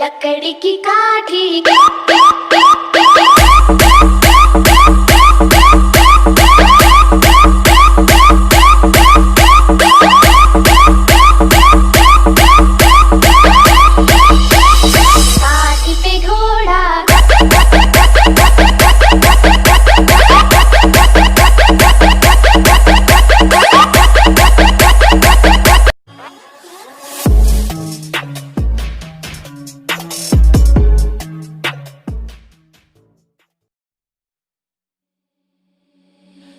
लकड़ी की काठी काठी पे घोड़ा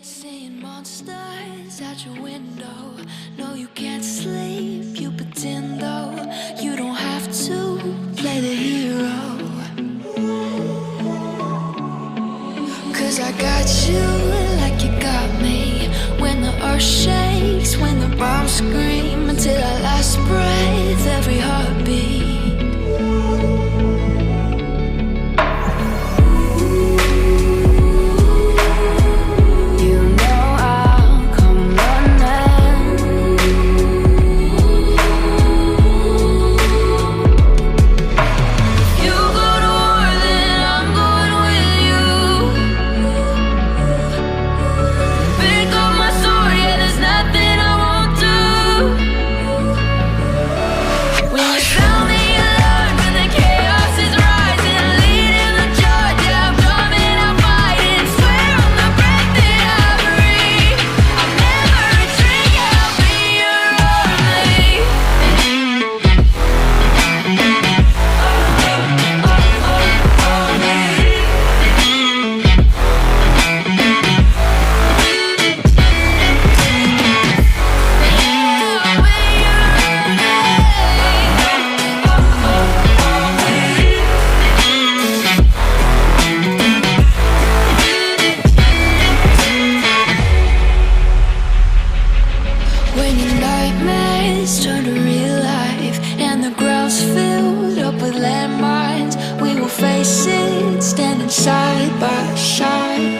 Seeing monsters out your window. No, you can't sleep. You pretend though you don't have to play the hero. 'Cause I got you like you got me. When the earth shakes, when the bombs scream, until our last breath, every heartbeat. When your nightmares turn to real life and the ground's filled up with landmines, we will face it standing side by side.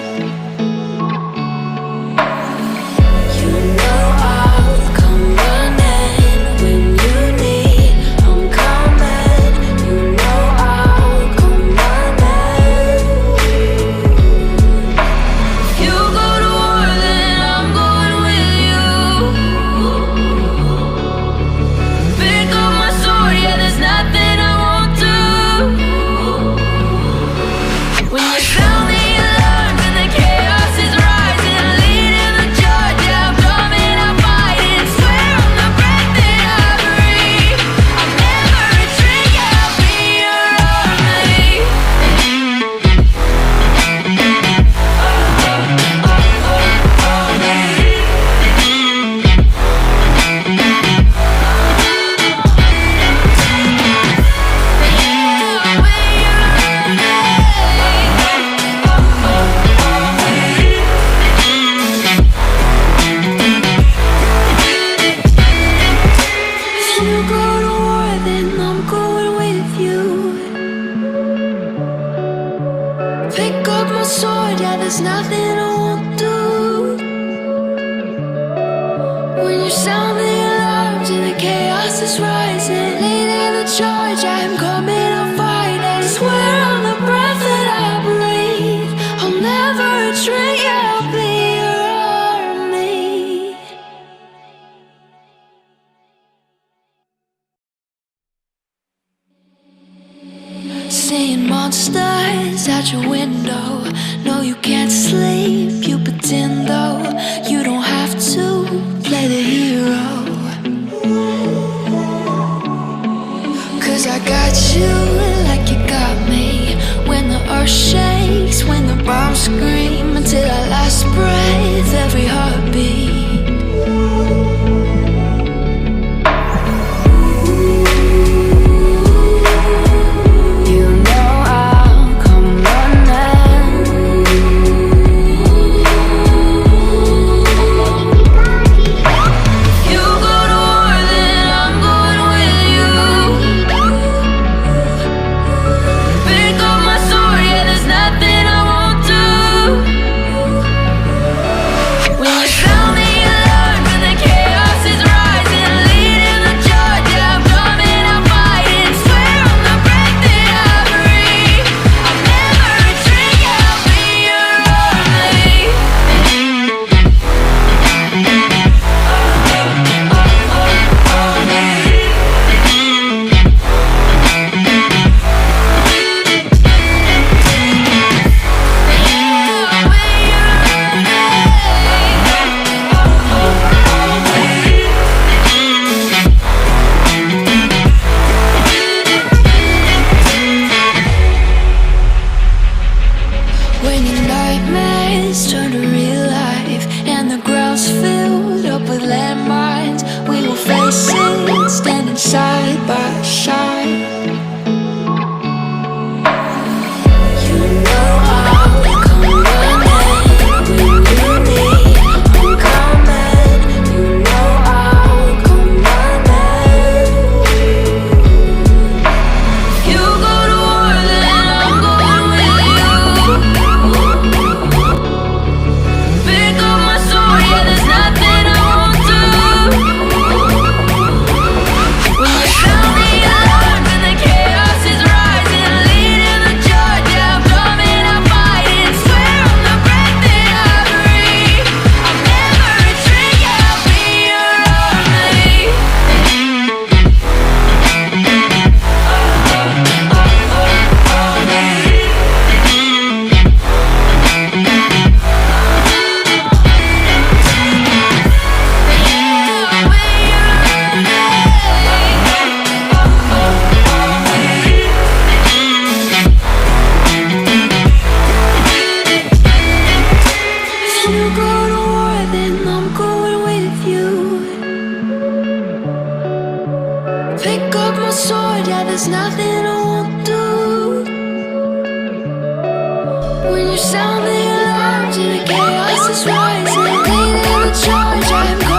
You know I'll come running when you need. I'm coming. You know I'll come running. If you go to war, then I'm going with you. Pick up my sword, yeah, there's nothing I won't do. When you sound the alarm and the chaos is rising, leading the charge, yeah, I'm coming, I'm fighting. Swear on the breath that I breathe, I'll never retreat, yeah, I'll be your army. If you go to war, then I'm going with you. Pick up my sword, yeah, there's nothing I won't do. When you sound the alarms and the chaos is rising, leading the charge, I'm coming, I'm fighting. Swear on the breath that I breathe, I'll never retreat, yeah, I'll be your army. Seeing monsters out your window. No, you can't sleep. You pretend though you don't have to play the hero. 'Cause I got you like you got me. When the earth shakes, when the bombs scream, until our last breath, every heartbeat. You know I'll come running. You go to war, then I'm going with you. Pick up my sword, yeah, there's nothing I won't do. When you nothing I won't do. When you sound the alarms and the chaos is rising, leading the charge, I'm